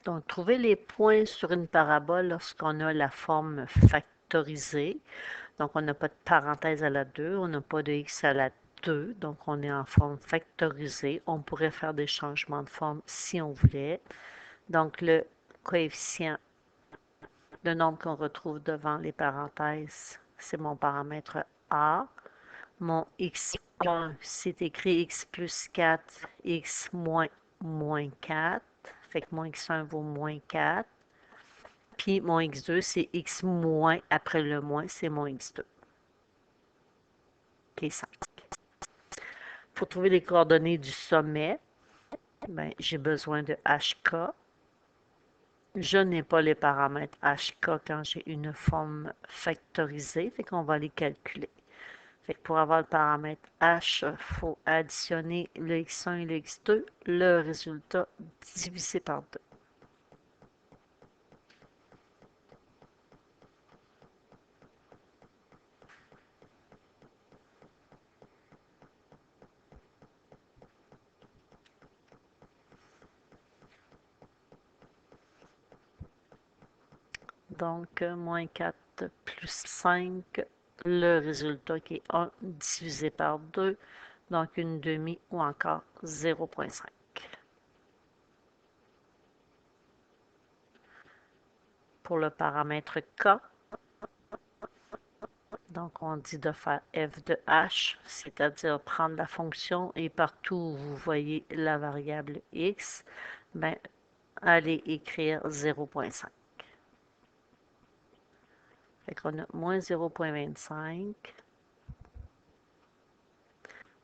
Donc, trouver les points sur une parabole lorsqu'on a la forme factorisée. Donc, on n'a pas de parenthèse à la 2, on n'a pas de x à la 2, donc on est en forme factorisée. On pourrait faire des changements de forme si on voulait. Donc, le coefficient, le nombre qu'on retrouve devant les parenthèses, c'est mon paramètre A. Mon x1, c'est écrit x plus 4, x moins 4. Fait que mon x1 vaut moins 4. Puis mon x2, c'est x moins, après le moins, c'est mon x2, qui est 5. Pour trouver les coordonnées du sommet, ben, j'ai besoin de HK. Je n'ai pas les paramètres HK quand j'ai une forme factorisée, fait qu'on va les calculer. Fait que pour avoir le paramètre H, il faut additionner le x1 et le x2, le résultat divisé par 2. Donc, moins 4 plus 5, le résultat qui est 1 divisé par 2, donc une demi ou encore 0,5. Pour le paramètre K, donc on dit de faire f de h, c'est-à-dire prendre la fonction et partout où vous voyez la variable x, ben, allez écrire 0,5. Fait qu'on a moins 0,25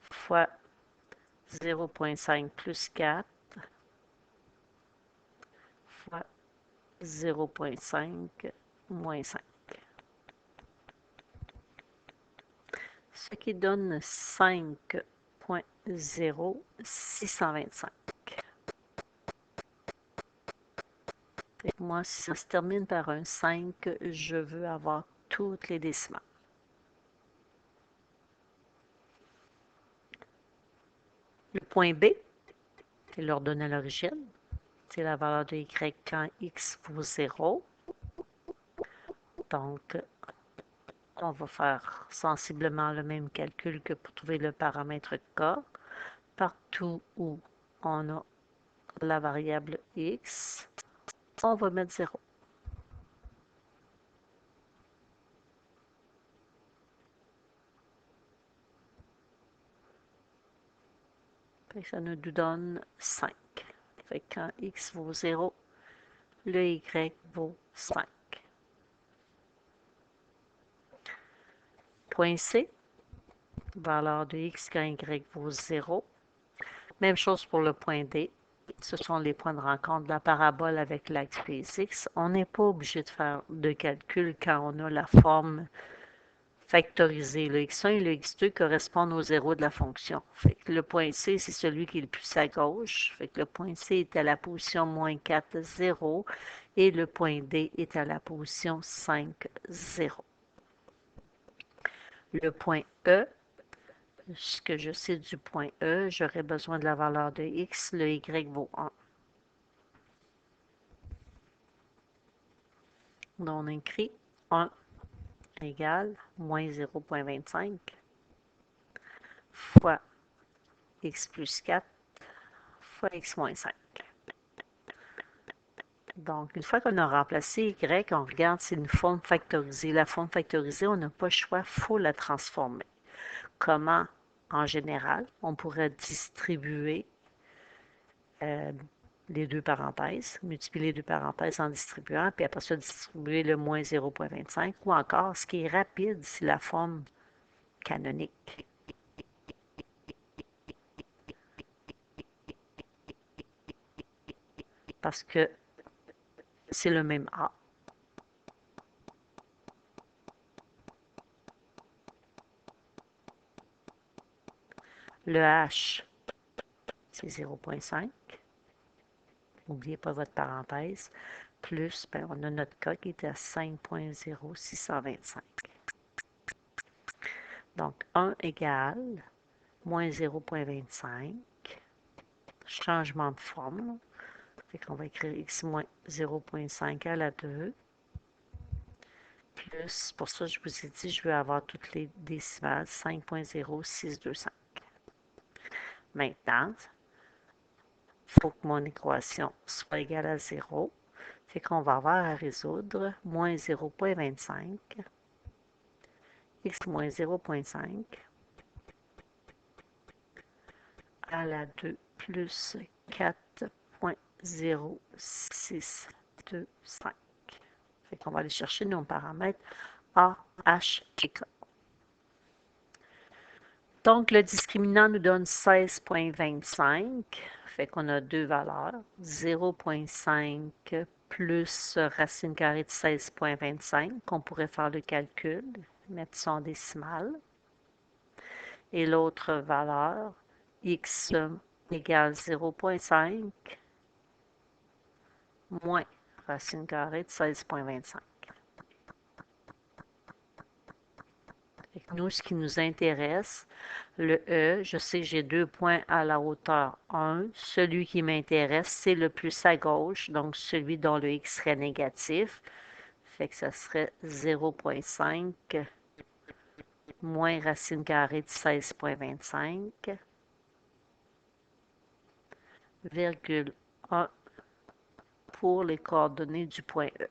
fois 0,5 plus 4 fois 0,5 moins 5. Ce qui donne 5,0625. Moi, si ça se termine par un 5, je veux avoir toutes les décimales. Le point B, c'est l'ordonnée à l'origine. C'est la valeur de y quand x vaut 0. Donc, on va faire sensiblement le même calcul que pour trouver le paramètre k. Partout où on a la variable x, on va mettre 0. Ça nous donne 5. Fait que quand x vaut 0, le y vaut 5. Point C, valeur de x quand y vaut 0. Même chose pour le point D. Ce sont les points de rencontre de la parabole avec l'axe des x. On n'est pas obligé de faire de calcul quand on a la forme factorisée. Le x1 et le x2 correspondent aux zéros de la fonction. Fait que le point C, c'est celui qui est le plus à gauche. Fait que le point C est à la position moins 4, 0. Et le point D est à la position 5, 0. Le point E, ce que je sais du point E, j'aurais besoin de la valeur de x, le y vaut 1. Donc, on écrit 1 égale moins 0,25 fois x plus 4 fois x moins 5. Donc, une fois qu'on a remplacé y, on regarde c'est une forme factorisée. La forme factorisée, on n'a pas le choix, il faut la transformer. Comment, en général, on pourrait distribuer les deux parenthèses, multiplier les deux parenthèses en distribuant, puis après ça, distribuer le moins 0,25, ou encore, ce qui est rapide, c'est la forme canonique. Parce que c'est le même A. Le H, c'est 0,5. N'oubliez pas votre parenthèse. Plus, ben, on a notre K qui est à 5,0625. Donc, 1 égale moins 0,25. Changement de forme. Fait qu'on va écrire x moins 0,5 à la 2, plus, pour ça je vous ai dit, je veux avoir toutes les décimales, 5,0625. Maintenant, il faut que mon équation soit égale à 0. Fait qu'on va avoir à résoudre moins 0,25, x moins 0,5 à la 2 plus 4,0625. Fait qu'on va aller chercher nos paramètres A, H et K. Donc, le discriminant nous donne 16,25. Fait qu'on a deux valeurs. 0,5 plus racine carrée de 16,25, qu'on pourrait faire le calcul, mettre ça en décimale. Et l'autre valeur, x égale 0,5 moins racine carrée de 16,25. Nous, ce qui nous intéresse, le E, je sais que j'ai 2 points à la hauteur 1. Celui qui m'intéresse, c'est le plus à gauche, donc celui dont le x serait négatif. Fait que ça serait 0,5 moins racine carrée de 16,25, virgule 1 pour les coordonnées du point E.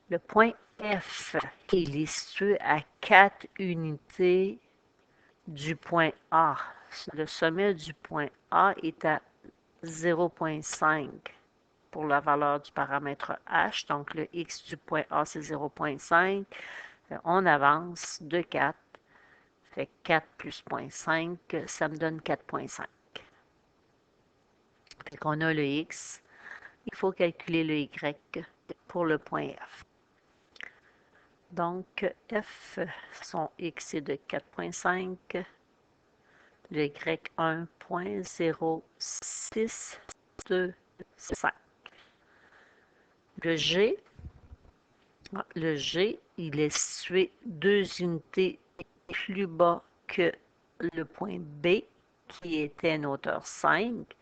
Le point F, il est situé à 4 unités du point A. Le sommet du point A est à 0,5 pour la valeur du paramètre H. Donc, le x du point A, c'est 0,5. On avance de 4. Fait 4 plus 0,5, ça me donne 4,5. Fait qu'on a le x. Il faut calculer le y pour le point F. Donc, F, son x est de 4,5. Le y 1,0625. Le G, il est situé 2 unités plus bas que le point B, qui était une hauteur 5.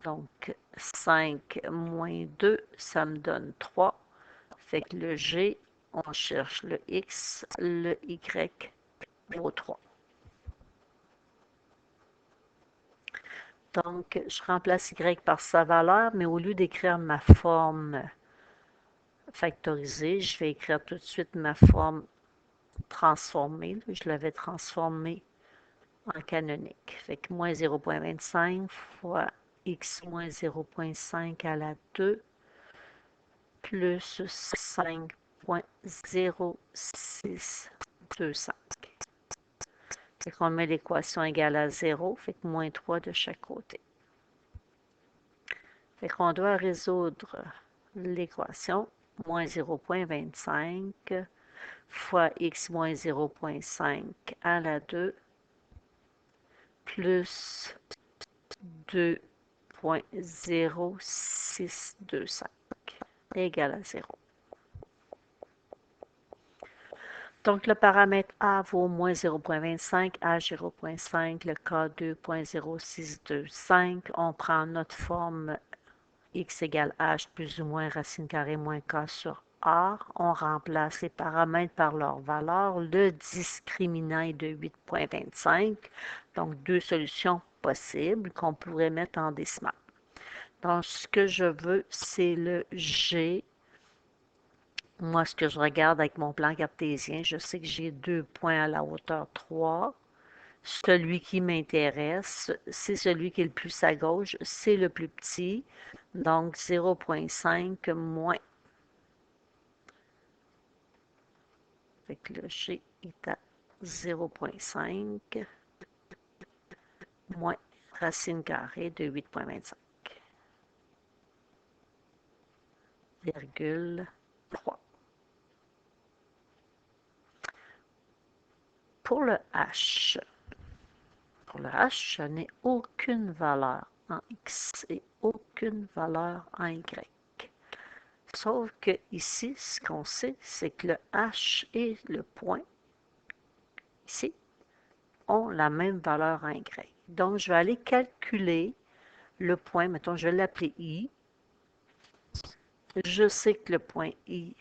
Donc, 5 moins 2, ça me donne 3. Fait que le G, on cherche le X, le Y vaut 3. Donc, je remplace Y par sa valeur, mais au lieu d'écrire ma forme factorisée, je vais écrire tout de suite ma forme transformée. Je l'avais transformée en canonique. Fait que moins 0,25 fois x moins 0,5 à la 2 plus 5,0625. Fait qu'on met l'équation égale à 0, fait que moins 3 de chaque côté. Fait qu'on doit résoudre l'équation moins 0,25 fois x moins 0,5 à la 2 plus 2,0625 égale à 0. Donc, le paramètre A vaut moins 0,25, H 0,5, le K 2,0625. On prend notre forme x égale h plus ou moins racine carrée moins k sur a. On remplace les paramètres par leur valeur. Le discriminant est de 8,25. Donc, deux solutions possibles qu'on pourrait mettre en décimale. Donc, ce que je veux, c'est le G. Moi, ce que je regarde avec mon plan cartésien, je sais que j'ai 2 points à la hauteur 3. Celui qui m'intéresse, c'est celui qui est le plus à gauche, c'est le plus petit. Donc, 0,5 moins. Fait que le G est à 0,5 moins racine carrée de 8,25. Virgule 3. Pour le H, je n'ai aucune valeur en X et aucune valeur en Y. Sauf que ici, ce qu'on sait, c'est que le H et le point, ici, ont la même valeur en Y. Donc, je vais aller calculer le point, mettons, je vais l'appeler I. Je sais que le point I,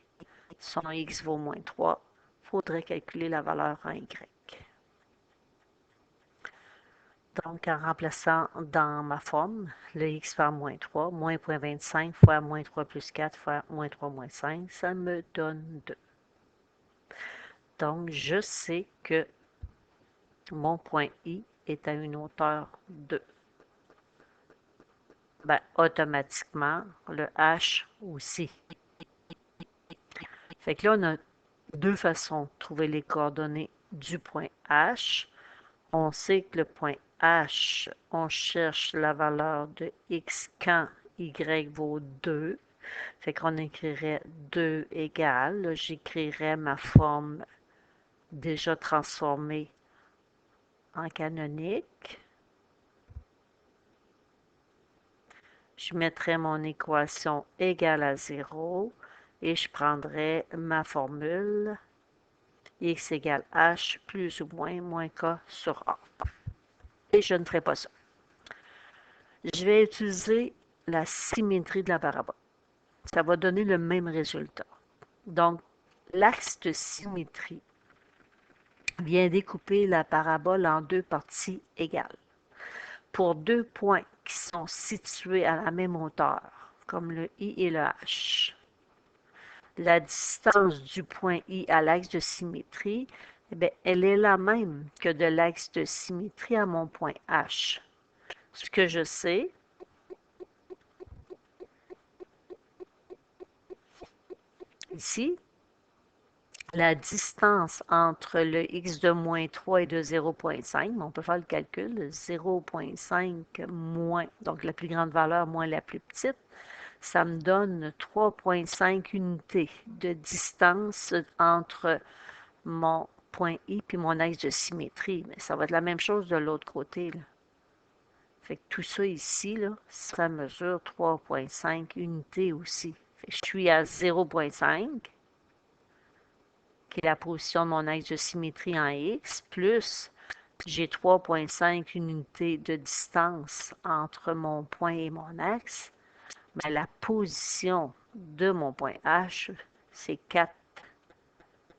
son x vaut moins 3. Il faudrait calculer la valeur en y. Donc, en remplaçant dans ma forme, le x par moins 3, moins 0,25 fois moins 3 plus 4 fois moins 3 moins 5, ça me donne 2. Donc, je sais que mon point I est à une hauteur 2. Ben, automatiquement, le H aussi. Fait que là, on a deux façons de trouver les coordonnées du point H. On sait que le point H, on cherche la valeur de x quand y vaut 2. Fait qu'on écrirait 2 égale. J'écrirais ma forme déjà transformée en canonique. Je mettrais mon équation égale à 0 et je prendrais ma formule x égale h plus ou moins k sur a. Et je ne ferai pas ça. Je vais utiliser la symétrie de la parabole. Ça va donner le même résultat. Donc, l'axe de symétrie vient découper la parabole en deux parties égales. Pour deux points qui sont situés à la même hauteur, comme le I et le H, la distance du point I à l'axe de symétrie, eh bien, elle est la même que de l'axe de symétrie à mon point H. Ce que je sais, ici, la distance entre le x de moins 3 et de 0,5, on peut faire le calcul, 0,5 moins, donc la plus grande valeur moins la plus petite, ça me donne 3,5 unités de distance entre mon point I puis mon axe de symétrie. Mais ça va être la même chose de l'autre côté, là. Fait que tout ça ici, là, ça mesure 3,5 unités aussi. Fait que je suis à 0,5, qui est la position de mon axe de symétrie en X, plus j'ai 3,5 unités de distance entre mon point et mon axe. Mais la position de mon point H, c'est 4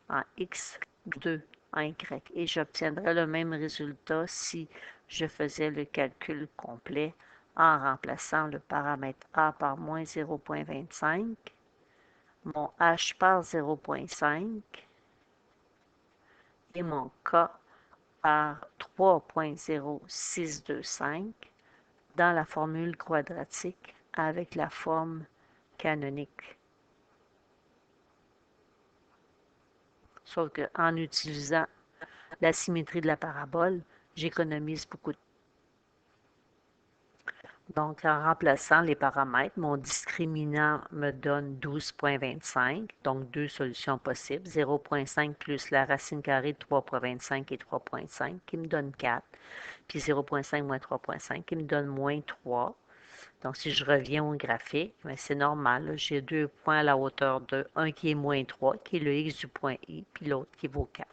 en X, 2 en Y. Et j'obtiendrai le même résultat si je faisais le calcul complet en remplaçant le paramètre A par moins 0,25, mon H par 0,5 et mon K par 3,0625 dans la formule quadratique avec la forme canonique. Sauf qu'en utilisant la symétrie de la parabole, j'économise beaucoup de temps. Donc, en remplaçant les paramètres, mon discriminant me donne 12,25, donc deux solutions possibles. 0,5 plus la racine carrée de 3,25 et 3,5 qui me donne 4. Puis 0,5 moins 3,5 qui me donne moins 3. Donc, si je reviens au graphique, c'est normal. J'ai deux points à la hauteur de un qui est moins 3, qui est le x du point I, puis l'autre qui vaut 4.